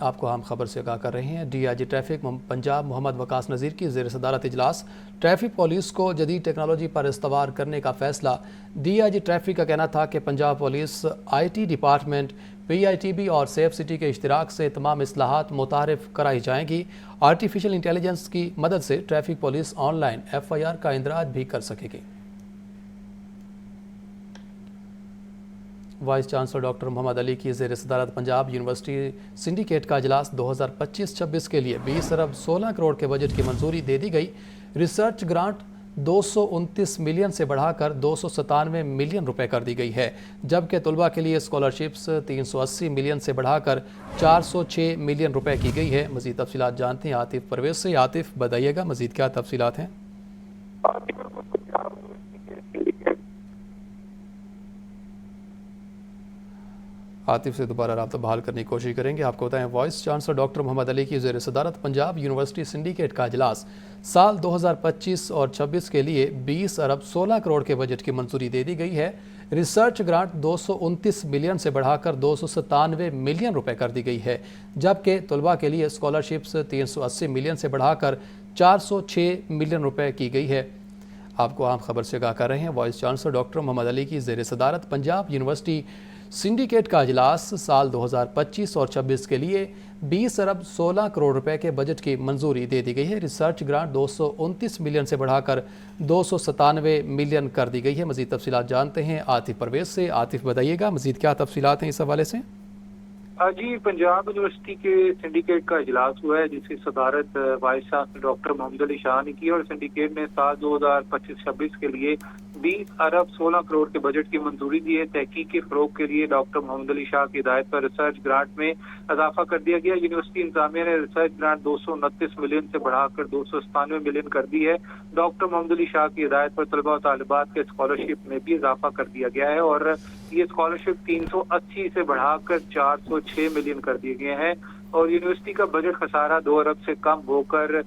آپ کو اہم خبر سے آگاہ کر رہے ہیں۔ D I G traffic Punjab Muhammad Waqas Nazir کی زیر صدارت اجلاس۔ ٹریفک پولیس کو جدید ٹیکنالوجی پر استوار کرنے کا فیصلہ۔ ڈی آئی جی ٹریفک کا کہنا تھا کہ Punjab police I T department P I T B اور سیف سٹی کے اشتراک سے تمام اصلاحات متعارف کرائی جائیں گی۔ آرٹیفیشل انٹیلیجنس کی مدد سے traffic police online F I R کا اندراج بھی کر سکے گی۔ Vice chancellor doctor Muhammad Ali کی زیر صدارت پنجاب یونیورسٹی سنڈیکیٹ کا اجلاس 2025-26 کے لیے 20 ارب 16 کروڑ کے بجٹ کی منظوری دے دی گئی۔ ریسرچ گرانٹ 229 ملین سے بڑھا کر 297 ملین روپے کر دی گئی ہے، جبکہ طلبہ کے لیے اسکالرشپس 380 ملین سے بڑھا کر 406 ملین روپے کی گئی ہے۔ مزید تفصیلات جانتے ہیں عاطف پرویز سے۔ عاطف بتائیے گا مزید کیا تفصیلات ہیں؟ عاطف سے دوبارہ رابطہ بحال کرنے کی کوشش کریں گے۔ آپ کو بتائیں voice chancellor doctor Muhammad Ali کی زیر صدارت پنجاب یونیورسٹی سنڈیکیٹ کا اجلاس سال 2025 اور 26 کے لیے 20 ارب 16 کروڑ کے بجٹ کی منظوری دے دی گئی ہے۔ ریسرچ گرانٹ 229 ملین سے بڑھا کر 297 ملین روپے کر دی گئی ہے، جبکہ طلبہ کے لیے اسکالرشپس 380 ملین سے بڑھا کر 406 ملین روپے کی گئی ہے۔ آپ کو عام خبر سے آگاہ کر رہے ہیں۔ Voice chancellor doctor Muhammad Ali کی زیر صدارت پنجاب یونیورسٹی سنڈیکیٹ کا اجلاس سال 2025 اور 26 کے لیے 20 ارب 16 کروڑ روپے کے بجٹ کی منظوری دے دی گئی ہے۔ ریسرچ گرانٹ 229 ملین سے بڑھا کر 297 ملین کر دی گئی ہے۔ مزید تفصیلات جانتے ہیں عاطف پرویز سے۔ عاطف بتائیے گا مزید کیا تفصیلات ہیں اس حوالے سے؟ جی، پنجاب یونیورسٹی کے سنڈیکیٹ کا اجلاس ہوا ہے جس کی صدارت voice chancellor doctor Muhammad Ali Shah نے کی، اور سنڈیکیٹ نے سال 2025-26 کے لیے 20 ارب 16 کروڑ کے بجٹ کی منظوری دی ہے۔ تحقیق کے فروغ کے لیے ڈاکٹر محمد علی شاہ کی ہدایت پر ریسرچ گرانٹ میں اضافہ کر دیا گیا۔ یونیورسٹی انتظامیہ نے ریسرچ گرانٹ 229 ملین سے بڑھا کر 297 ملین کر دی ہے۔ ڈاکٹر محمد علی شاہ کی ہدایت پر طلبہ و طالبات کے اسکالرشپ میں بھی اضافہ کر دیا گیا ہے، اور یہ اسکالرشپ 380 سے بڑھا کر 406 ملین کر دیے گئے ہیں، اور یونیورسٹی کا بجٹ خسارہ 2 ارب سے کم ہو کر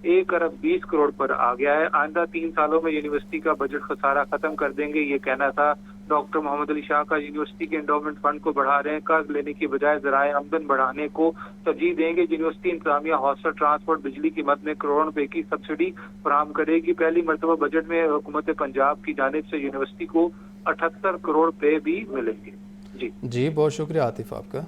1 ارب 20 کروڑ پر آ گیا ہے۔ آئندہ 3 سالوں میں یونیورسٹی کا بجٹ خسارہ ختم کر دیں گے، یہ کہنا تھا ڈاکٹر محمد علی شاہ کا۔ یونیورسٹی کے انڈومنٹ فنڈ کو بڑھا رہے ہیں، قرض لینے کی بجائے ذرائع آمدن بڑھانے کو ترجیح دیں گے۔ یونیورسٹی انتظامیہ ہاسٹل، ٹرانسپورٹ، بجلی کی مد میں کروڑوں روپے کی سبسڈی فراہم کرے گی۔ پہلی مرتبہ بجٹ میں حکومت پنجاب کی جانب سے یونیورسٹی کو 78 کروڑ روپے بھی ملیں گے۔ جی بہت شکریہ عاطف آپ کا۔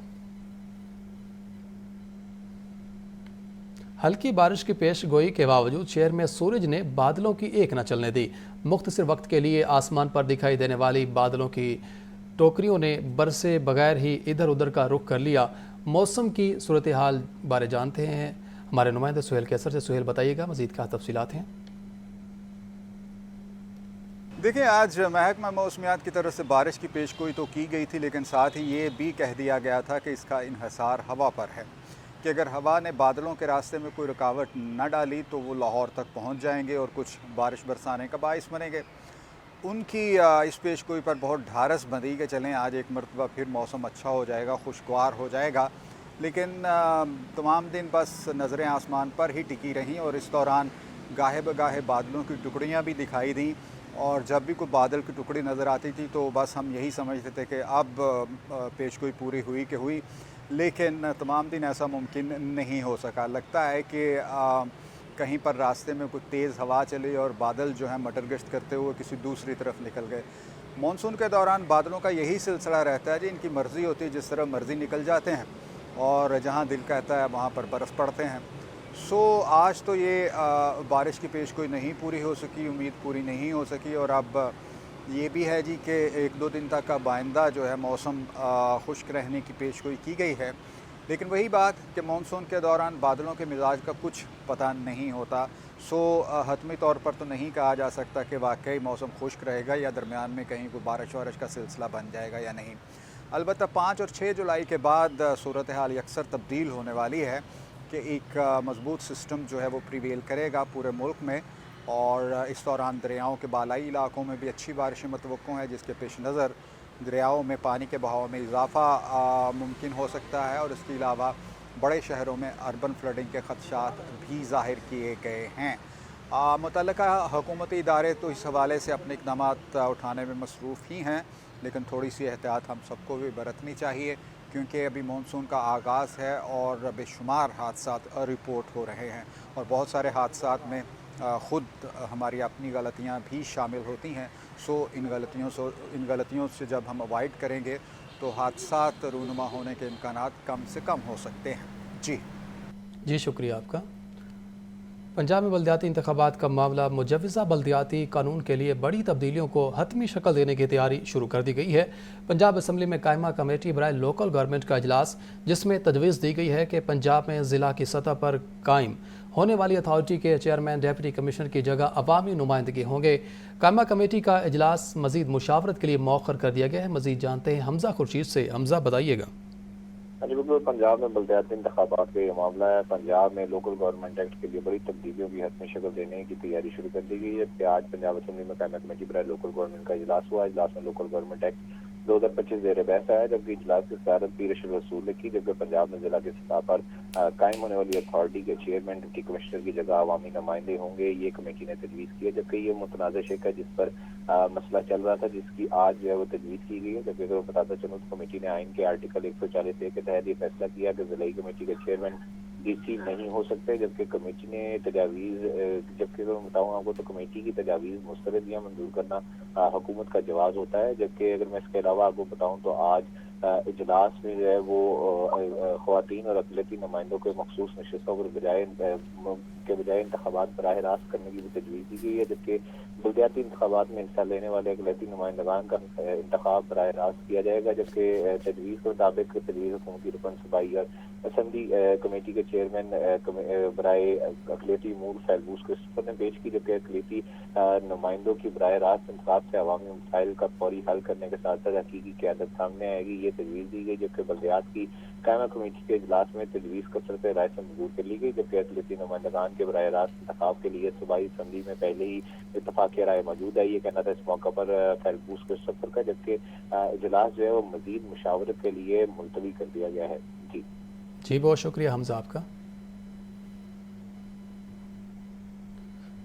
ہلکی بارش کی پیش گوئی کے باوجود شہر میں سورج نے بادلوں کی ایک نہ چلنے دی۔ مختصر وقت کے لیے آسمان پر دکھائی دینے والی بادلوں کی ٹوکریوں نے برسے بغیر ہی ادھر ادھر کا رخ کر لیا۔ موسم کی صورتحال بارے جانتے ہیں ہمارے نمائندے سہیل کیسر سے۔ سہیل بتائیے گا مزید کیا تفصیلات ہیں؟ دیکھیں، آج محکمہ موسمیات کی طرف سے بارش کی پیش گوئی تو کی گئی تھی، لیکن ساتھ ہی یہ بھی کہہ دیا گیا تھا کہ اس کا انحصار ہوا پر ہے، کہ اگر ہوا نے بادلوں کے راستے میں کوئی رکاوٹ نہ ڈالی تو وہ لاہور تک پہنچ جائیں گے اور کچھ بارش برسانے کا باعث بنیں گے۔ ان کی اس پیش گوئی پر بہت ڈھارس بندی کہ چلیں آج ایک مرتبہ پھر موسم اچھا ہو جائے گا، خوشگوار ہو جائے گا، لیکن تمام دن بس نظریں آسمان پر ہی ٹکی رہیں، اور اس دوران گاہے بگاہے بادلوں کی ٹکڑیاں بھی دکھائی دیں، اور جب بھی کوئی بادل کی ٹکڑی نظر آتی تھی تو بس ہم یہی سمجھتے تھے کہ اب پیش گوئی پوری ہوئی کہ ہوئی، لیکن تمام دن ایسا ممکن نہیں ہو سکا۔ لگتا ہے کہ کہیں پر راستے میں کوئی تیز ہوا چلی اور بادل جو ہیں مٹر گشت کرتے ہوئے کسی دوسری طرف نکل گئے۔ مانسون کے دوران بادلوں کا یہی سلسلہ رہتا ہے جی، ان کی مرضی ہوتی ہے، جس طرح مرضی نکل جاتے ہیں اور جہاں دل کہتا ہے وہاں پر برف پڑتے ہیں۔ آج تو یہ بارش کی پیش گوئی نہیں پوری ہو سکی، امید پوری نہیں ہو سکی، اور اب یہ بھی ہے جی کہ 1-2 دن تک کا آئندہ جو ہے موسم خشک رہنے کی پیش گوئی کی گئی ہے، لیکن وہی بات کہ مانسون کے دوران بادلوں کے مزاج کا کچھ پتہ نہیں ہوتا۔ حتمی طور پر تو نہیں کہا جا سکتا کہ واقعی موسم خشک رہے گا یا درمیان میں کہیں کوئی بارش وارش کا سلسلہ بن جائے گا یا نہیں۔ البتہ 5 اور 6 جولائی کے بعد صورتحال یکسر تبدیل ہونے والی ہے کہ ایک مضبوط سسٹم جو ہے وہ پریویل کرے گا پورے ملک میں، اور اس دوران دریاؤں کے بالائی علاقوں میں بھی اچھی بارشیں متوقع ہیں، جس کے پیش نظر دریاؤں میں پانی کے بہاؤ میں اضافہ ممکن ہو سکتا ہے، اور اس کے علاوہ بڑے شہروں میں اربن فلڈنگ کے خدشات بھی ظاہر کیے گئے ہیں۔ متعلقہ حکومتی ادارے تو اس حوالے سے اپنے اقدامات اٹھانے میں مصروف ہی ہیں، لیکن تھوڑی سی احتیاط ہم سب کو بھی برتنی چاہیے، کیونکہ ابھی مانسون کا آغاز ہے اور بے شمار حادثات رپورٹ ہو رہے ہیں اور بہت سارے حادثات میں خود ہماری اپنی غلطیاں بھی شامل ہوتی ہیں. سو ان غلطیوں سے جب ہم اوائڈ کریں گے تو حادثات رونما ہونے کے امکانات کم سے کم ہو سکتے ہیں. جی شکریہ آپ کا. پنجاب میں بلدیاتی انتخابات کا معاملہ مجوزہ بلدیاتی قانون کے لیے بڑی تبدیلیوں کو حتمی شکل دینے کی تیاری شروع کر دی گئی ہے. پنجاب اسمبلی میں قائمہ کمیٹی برائے لوکل گورنمنٹ کا اجلاس، جس میں تجویز دی گئی ہے کہ پنجاب میں ضلع کی سطح پر قائم ہونے والی اتھارٹی کے چیئرمین ڈیپٹی کمشنر کی جگہ عوامی نمائندگی ہوں گے. قائمہ کمیٹی کا اجلاس مزید مشاورت کے لیے مؤخر کر دیا گیا ہے. مزید جانتے ہیں حمزہ خورشید سے. حمزہ بتائیے گا. بالکل، پنجاب میں بلدیاتی انتخابات کا یہ معاملہ ہے. پنجاب میں لوکل گورنمنٹ ایکٹ کے لیے بڑی تبدیلیوں کی حتمی شکل دینے کی تیاری شروع کر دی گئی ہے. کہ آج پنجاب اسمبلی میں قائمہ کمیٹی برائے لوکل گورنمنٹ کا اجلاس ہوا. اجلاس میں لوکل گورنمنٹ ایکٹ 2025 زیر بحث آیا، جبکہ اجلاس کی صدارت پیر اشرف رسول نے کی. جبکہ پنجاب میں ضلع کی سطح پر قائم ہونے والی اتھارٹی کے چیئرمین ڈپٹی کمشنر کی جگہ عوامی نمائندے ہوں گے، یہ کمیٹی نے تجویز کیا. جبکہ یہ متنازع شق ہے جس پر مسئلہ چل رہا تھا، جس کی آج جو ہے وہ تجویز کی گئی ہے. جبکہ اگر بتاتا چلوں تو کمیٹی نے آئین کے آرٹیکل 140A کے تحت یہ فیصلہ کیا کہ ضلعی کمیٹی کے چیئرمین ڈی سی نہیں ہو سکتے. جبکہ کمیٹی نے تجاویز جبکہ اگر میں بتاؤں آپ کو تو کمیٹی کی تجاویز مسترد یا منظور کرنا حکومت کا جواز ہوتا ہے. جبکہ اگر میں اس کے علاوہ آپ کو بتاؤں تو آج اجلاس میں جو ہے وہ خواتین اور اقلیتی نمائندوں کے مخصوص نشستوں پر بجائے انتخابات براہ راست کرنے کی بھی تجویز دی گئی ہے. جبکہ بلدیاتی انتخابات میں حصہ لینے والے اقلیتی نمائندگان کا انتخاب براہ راست کیا جائے گا. جبکہ تجویز کے مطابق تجویز حکومتی رکن صوبائی اور اسمبلی کمیٹی کے چیئرمین برائے اقلیتی امور فیلبوس کرسٹوفر نے پیش کی. جبکہ اقلیتی نمائندوں کی براہ راست انتخاب سے عوامی مسائل کا فوری حل کرنے کے ساتھ ساتھ حقیقی قیادت سامنے آئے گی، یہ تجویز دی گئی. جبکہ بلدیات کی قائمہ کمیٹی کے اجلاس میں تجویز کثرت رائے سے منظور کر لی گئی. جبکہ اقلیتی نمائندگان کے براہ راست انتخاب کے لیے صوبائی اسمبلی میں پہلے ہی اتفاقی رائے موجود ہے، یہ کہنا تھا اس موقع پر فیلبوس کرسٹوفر کا. جبکہ اجلاس جو ہے وہ مزید مشاورت کے لیے ملتوی کر دیا گیا ہے. جی بہت شکریہ حمزہ آپ کا.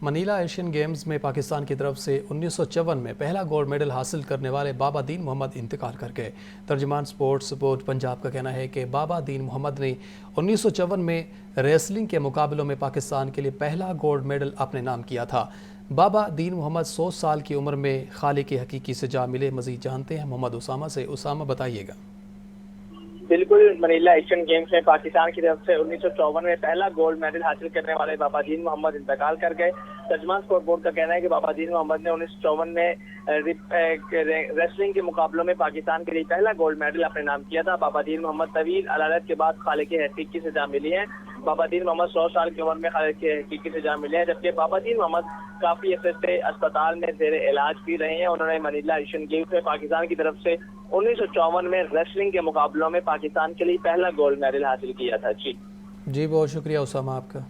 منیلا ایشین گیمز میں پاکستان کی طرف سے 1954 میں پہلا گولڈ میڈل حاصل کرنے والے بابا دین محمد انتقال کر گئے. ترجمان سپورٹ پنجاب کا کہنا ہے کہ بابا دین محمد نے 1954 میں ریسلنگ کے مقابلوں میں پاکستان کے لیے پہلا گولڈ میڈل اپنے نام کیا تھا. بابا دین محمد 100 سال کی عمر میں خالق حقیقی سے جا ملے. مزید جانتے ہیں محمد اسامہ سے. اسامہ بتائیے گا. بالکل، منیلا ایشین گیمز میں پاکستان کی طرف سے 1954 میں پہلا گولڈ میڈل حاصل کرنے والے بابا دین محمد انتقال کر گئے. ترجمان اسپورٹ بورڈ کا کہنا ہے کہ بابا دین محمد نے 1954 میں ریسلنگ کے مقابلوں میں پاکستان کے لیے پہلا گولڈ میڈل اپنے نام کیا تھا. بابا دین محمد طویل علالت کے بعد خالق حقیقی سے جا ملی ہیں. بابا دین محمد 100 سال کی عمر میں خالق حقیقی سے جا ملے ہیں. جبکہ بابا دین محمد کافی عرصے سے اسپتال میں زیر علاج بھی رہے ہیں. انہوں نے منیلا ایشین گیمز میں پاکستان کی طرف سے 1954 میں ریسلنگ کے مقابلوں میں پاکستان کے لیے پہلا گولڈ میڈل حاصل کیا تھا. جی بہت شکریہ اسامہ آپ کا.